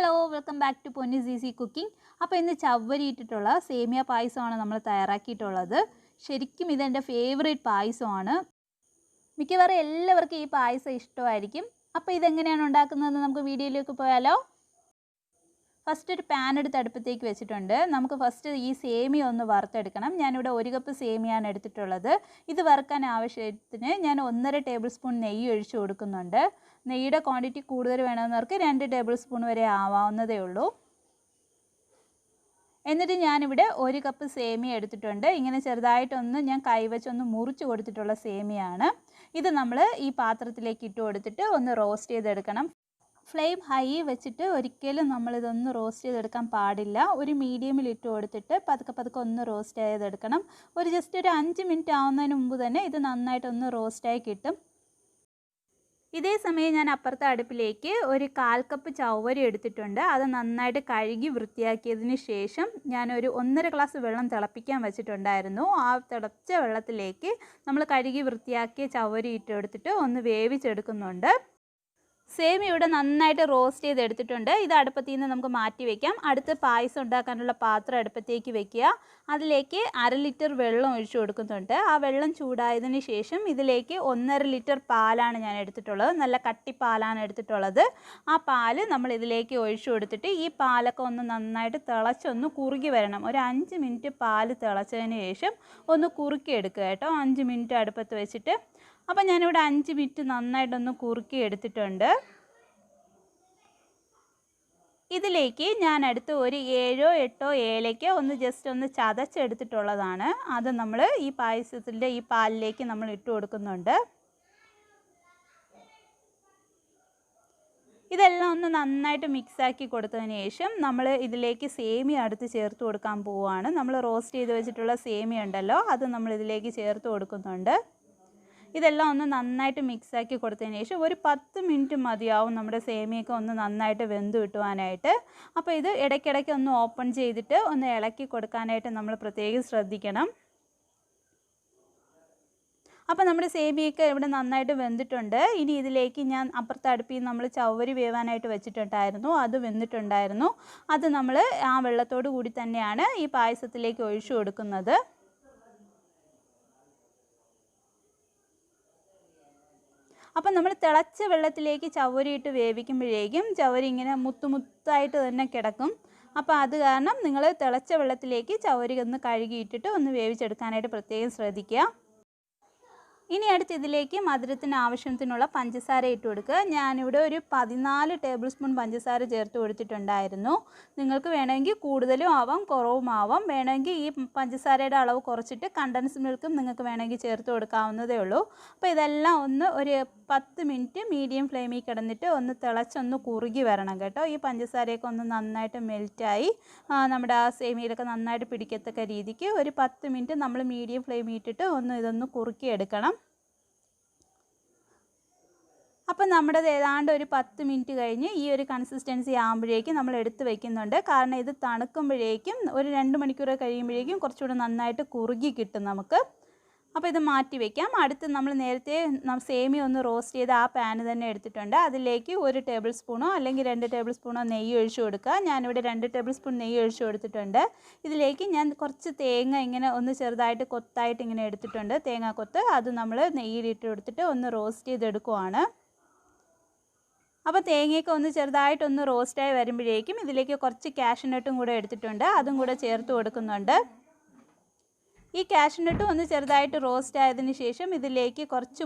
Hello welcome back to പൊന്നു easy cooking. അപ്പോൾ ഇന്ന് ചവ്വരി ഇട്ടിട്ടുള്ള സേമിയ പായസമാണ് നമ്മൾ തയ്യാറാക്കിയിട്ടുള്ളത്. ശരിക്കും ഇതെൻ്റെ ഫേവറേറ്റ് പായസമാണ്. മിക്കവാറും എല്ലാവർക്കും ഈ പായസം ഇഷ്ടമായിരിക്കും. അപ്പോൾ ഇതെങ്ങനെയാണ് ഉണ്ടാക്കുന്നതെന്ന് നമുക്ക് വീഡിയോയിലേക്ക് പോയാലോ. ഫസ്റ്റ് ഒരു പാൻ എടുത്ത് അടുപ്പത്തേക്ക് വെച്ചിട്ടുണ്ട്. നമുക്ക് ഫസ്റ്റ് ഈ സേമിയ ഒന്ന് വറുത്തെടുക്കണം. ഞാനിവിടെ 1 കപ്പ് സേമിയാണ് എടുത്തിട്ടുള്ളത്. ഇത് വറുക്കാൻ ആവശ്യത്തിന് ഞാൻ 1.5 ടേബിൾ സ്പൂൺ നെയ്യ് ഒഴിച്ചു കൊടുക്കുന്നുണ്ട്. നെയ്യുടെ ക്വാണ്ടിറ്റി കൂടുതൽ വേണമെന്നവർക്ക് 2 ടേബിൾ സ്പൂൺ വരെ ആവാവുന്നതേ ഉള്ളൂ. എന്നിട്ട് ഞാനിവിടെ 1 കപ്പ് സേമിയ എടുത്തിട്ടുണ്ട്. ഇങ്ങനെ ചെറുതായിട്ടൊന്ന് ഞാൻ കൈവച്ചൊന്ന് മുറിച്ച് കൊടുത്തിട്ടുള്ള സേമിയാണ്. ഇത് നമ്മൾ ഈ പാത്രത്തിലേക്ക് ഇട്ട് കൊടുത്തിട്ട് ഒന്ന് റോസ്റ്റ് ചെയ്തെടുക്കണം. ഫ്ലെയിം ഹൈ വെച്ചിട്ട് ഒരിക്കലും നമ്മളിതൊന്ന് റോസ്റ്റ് ചെയ്തെടുക്കാൻ പാടില്ല. ഒരു മീഡിയമിൽ ഇട്ട് കൊടുത്തിട്ട് പതുക്കെ ഒന്ന് റോസ്റ്റ് ചെയ്തെടുക്കണം. ജസ്റ്റ് ഒരു 5 മിനിറ്റ് ആവുന്നതിന് മുമ്പ് തന്നെ ഇത് നന്നായിട്ടൊന്ന് റോസ്റ്റായി കിട്ടും. ഇതേ സമയം ഞാൻ അപ്പുറത്തെ അടുപ്പിലേക്ക് ഒരു 1/4 കപ്പ് ചവ്വരി എടുത്തിട്ടുണ്ട്. അത് നന്നായിട്ട് കഴുകി വൃത്തിയാക്കിയതിന് ശേഷം ഞാനൊരു 1.5 ഗ്ലാസ് വെള്ളം തിളപ്പിക്കാൻ വെച്ചിട്ടുണ്ടായിരുന്നു. ആ തിളച്ച വെള്ളത്തിലേക്ക് നമ്മൾ കഴുകി വൃത്തിയാക്കിയ ചവ്വരി ഇട്ടെടുത്തിട്ട് ഒന്ന് വേവിച്ചെടുക്കുന്നുണ്ട്. സേമിയ ഇവിടെ നന്നായിട്ട് റോസ്റ്റ് ചെയ്തെടുത്തിട്ടുണ്ട്. ഇത് അടുപ്പത്തിൽ നിന്ന് നമുക്ക് മാറ്റി വയ്ക്കാം. അടുത്ത് പായസം ഉണ്ടാക്കാനുള്ള പാത്രം അടുപ്പത്തേക്ക് വെക്കുക. അതിലേക്ക് 1/2 ലിറ്റർ വെള്ളം ഒഴിച്ചു കൊടുക്കുന്നുണ്ട്. ആ വെള്ളം ചൂടായതിന് ശേഷം ഇതിലേക്ക് 1.5 ലിറ്റർ പാലാണ് ഞാൻ എടുത്തിട്ടുള്ളത്. നല്ല കട്ടിപ്പാലാണ് എടുത്തിട്ടുള്ളത്. ആ പാല് നമ്മൾ ഇതിലേക്ക് ഒഴിച്ചു കൊടുത്തിട്ട് ഈ പാലൊക്കെ ഒന്ന് നന്നായിട്ട് തിളച്ചൊന്ന് കുറുകി വരണം. ഒരു 5 മിനിറ്റ് പാല് തിളച്ചതിന് ശേഷം ഒന്ന് കുറുക്കി എടുക്കുക കേട്ടോ. 5 മിനിറ്റ് അടുപ്പത്ത് വെച്ചിട്ട്. അപ്പോൾ ഞാനിവിടെ 5 മിനിറ്റ് നന്നായിട്ടൊന്ന് കുറുക്കി എടുത്തിട്ടുണ്ട്. ഇതിലേക്ക് ഞാൻ അടുത്ത് ഒരു 7-8 ഏലയ്ക്ക ജസ്റ്റ് ഒന്ന് ചതച്ചെടുത്തിട്ടുള്ളതാണ്. അത് നമ്മൾ ഈ പായസത്തിൻ്റെ ഈ പാലിലേക്ക് നമ്മൾ ഇട്ട് കൊടുക്കുന്നുണ്ട്. ഇതെല്ലാം ഒന്ന് നന്നായിട്ട് മിക്സാക്കി കൊടുത്തതിന് ശേഷം നമ്മൾ ഇതിലേക്ക് സേമിയ അടുത്ത് ചേർത്ത് കൊടുക്കാൻ പോവുകയാണ്. നമ്മൾ റോസ്റ്റ് ചെയ്ത് വെച്ചിട്ടുള്ള സേമിയ ഉണ്ടല്ലോ, അത് നമ്മൾ ഇതിലേക്ക് ചേർത്ത് കൊടുക്കുന്നുണ്ട്. ഇതെല്ലാം ഒന്ന് നന്നായിട്ട് മിക്സാക്കി കൊടുത്തതിന് ശേഷം ഒരു 10 മിനിറ്റ് മതിയാവും നമ്മുടെ സേമിയൊക്കെ ഒന്ന് നന്നായിട്ട് വെന്ത് കിട്ടുവാനായിട്ട്. അപ്പോൾ ഇത് ഇടയ്ക്കിടയ്ക്ക് ഒന്ന് ഓപ്പൺ ചെയ്തിട്ട് ഒന്ന് ഇളക്കി കൊടുക്കാനായിട്ട് നമ്മൾ പ്രത്യേകം ശ്രദ്ധിക്കണം. അപ്പോൾ നമ്മുടെ സേമിയൊക്കെ ഇവിടെ നന്നായിട്ട് വെന്തിട്ടുണ്ട്. ഇനി ഇതിലേക്ക് ഞാൻ അപ്പുറത്തെ അടുപ്പിൽ നമ്മൾ ചവ്വരി വേവാനായിട്ട് വെച്ചിട്ടുണ്ടായിരുന്നു. അത് വെന്തിട്ടുണ്ടായിരുന്നു. അത് നമ്മൾ ആ വെള്ളത്തോടു കൂടി തന്നെയാണ് ഈ പായസത്തിലേക്ക് ഒഴിച്ചു കൊടുക്കുന്നത്. അപ്പം നമ്മൾ തിളച്ച വെള്ളത്തിലേക്ക് ചവ്വരി ഇട്ട് വേവിക്കുമ്പോഴേക്കും ചവ്വരി ഇങ്ങനെ മുത്തായിട്ട് തന്നെ കിടക്കും. അപ്പോൾ അത് കാരണം നിങ്ങൾ തിളച്ച വെള്ളത്തിലേക്ക് ചവ്വരി ഒന്ന് കഴുകിയിട്ടിട്ട് ഒന്ന് വേവിച്ചെടുക്കാനായിട്ട് പ്രത്യേകം ശ്രദ്ധിക്കുക. ഇനി അടുത്ത് ഇതിലേക്ക് മധുരത്തിന് ആവശ്യത്തിനുള്ള പഞ്ചസാര ഇട്ട് കൊടുക്കുക. ഞാനിവിടെ ഒരു 14 ടേബിൾ സ്പൂൺ പഞ്ചസാര ചേർത്ത് കൊടുത്തിട്ടുണ്ടായിരുന്നു. നിങ്ങൾക്ക് വേണമെങ്കിൽ കൂടുതലും ആവാം കുറവും ആവാം. വേണമെങ്കിൽ ഈ പഞ്ചസാരയുടെ അളവ് കുറച്ചിട്ട് കണ്ടൻസ് മിൽക്കും നിങ്ങൾക്ക് വേണമെങ്കിൽ ചേർത്ത് കൊടുക്കാവുന്നതേ ഉള്ളൂ. അപ്പോൾ ഇതെല്ലാം ഒരു 10 മിനിറ്റ് മീഡിയം ഫ്ലെയിമിൽ കിടന്നിട്ട് ഒന്ന് തിളച്ചൊന്ന് കുറുകി വരണം കേട്ടോ. ഈ പഞ്ചസാരയൊക്കെ ഒന്ന് നന്നായിട്ട് മെൽറ്റായി നമ്മുടെ ആ സേമിയയിലൊക്കെ നന്നായിട്ട് പിടിക്കത്തക്ക രീതിക്ക് ഒരു 10 മിനിറ്റ് നമ്മൾ മീഡിയം ഫ്ലെയിമിൽ ഇട്ടിട്ട് ഇതൊന്ന് കുറുക്കി എടുക്കണം. അപ്പം നമ്മുടെ ഏതാണ്ട് ഒരു 10 മിനിറ്റ് കഴിഞ്ഞ് ഈ ഒരു കൺസിസ്റ്റൻസി ആകുമ്പോഴേക്കും നമ്മൾ എടുത്ത് വയ്ക്കുന്നുണ്ട്. കാരണം ഇത് തണുക്കുമ്പോഴേക്കും ഒരു 2 മണിക്കൂർ കഴിയുമ്പോഴേക്കും കുറച്ചുകൂടെ നന്നായിട്ട് കുറുകി കിട്ടും നമുക്ക്. അപ്പോൾ ഇത് മാറ്റി വയ്ക്കാം. അടുത്ത് നമ്മൾ നേരത്തെ സേമിയ ഒന്ന് റോസ്റ്റ് ചെയ്ത് ആ പാന് തന്നെ എടുത്തിട്ടുണ്ട്. അതിലേക്ക് 1 ടേബിൾ സ്പൂണോ അല്ലെങ്കിൽ 2 ടേബിൾ സ്പൂണോ നെയ്യ് ഒഴിച്ചു കൊടുക്കുക. ഞാനിവിടെ 2 ടേബിൾ സ്പൂൺ നെയ്യ് ഒഴിച്ചു കൊടുത്തിട്ടുണ്ട്. ഇതിലേക്ക് ഞാൻ കുറച്ച് തേങ്ങ ഇങ്ങനെ ഒന്ന് ചെറുതായിട്ട് കൊത്തായിട്ട് ഇങ്ങനെ എടുത്തിട്ടുണ്ട്. തേങ്ങാക്കൊത്ത് അത് നമ്മൾ നെയ്യിലിട്ട് കൊടുത്തിട്ട് ഒന്ന് റോസ്റ്റ് ചെയ്തെടുക്കുവാണ്. അപ്പോൾ തേങ്ങയൊക്കെ ഒന്ന് ചെറുതായിട്ടൊന്ന് റോസ്റ്റായി വരുമ്പോഴേക്കും ഇതിലേക്ക് കുറച്ച് കാഷ്യൂനട്ടും കൂടെ എടുത്തിട്ടുണ്ട്. അതും കൂടെ ചേർത്ത് കൊടുക്കുന്നുണ്ട്. ഈ കാഷ്യൂനട്ടും ഒന്ന് ചെറുതായിട്ട് റോസ്റ്റ് ആയതിന് ശേഷം ഇതിലേക്ക് കുറച്ച്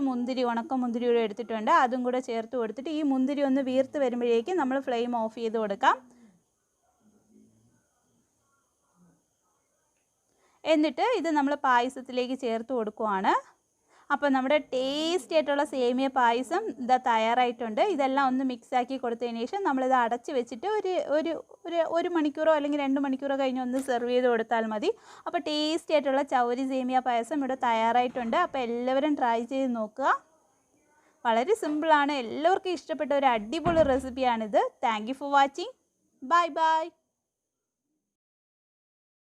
ഉണക്ക മുന്തിരി കൂടെ എടുത്തിട്ടുണ്ട്. അതും കൂടെ ചേർത്ത് കൊടുത്തിട്ട് ഈ മുന്തിരി ഒന്ന് വീർത്ത് വരുമ്പോഴേക്കും നമ്മൾ ഫ്ലെയിം ഓഫ് ചെയ്ത് കൊടുക്കാം. എന്നിട്ട് ഇത് നമ്മൾ പായസത്തിലേക്ക് ചേർത്ത് കൊടുക്കുവാണ്. അപ്പോൾ നമ്മുടെ ടേസ്റ്റി ആയിട്ടുള്ള സേമിയ പായസം ഇതാ തയ്യാറായിട്ടുണ്ട്. ഇതെല്ലാം ഒന്ന് മിക്സാക്കി കൊടുത്തതിന് ശേഷം നമ്മളിത് അടച്ച് വെച്ചിട്ട് ഒരു മണിക്കൂറോ അല്ലെങ്കിൽ 2 മണിക്കൂറോ കഴിഞ്ഞ് ഒന്ന് സെർവ് ചെയ്ത് കൊടുത്താൽ മതി. അപ്പോൾ ടേസ്റ്റി ആയിട്ടുള്ള ചവ്വരി സേമിയ പായസം ഇവിടെ തയ്യാറായിട്ടുണ്ട്. അപ്പോൾ എല്ലാവരും ട്രൈ ചെയ്ത് നോക്കുക. വളരെ സിമ്പിളാണ്. എല്ലാവർക്കും ഇഷ്ടപ്പെട്ട ഒരു അടിപൊളി റെസിപ്പിയാണിത്. Thank you for watching. Bye by.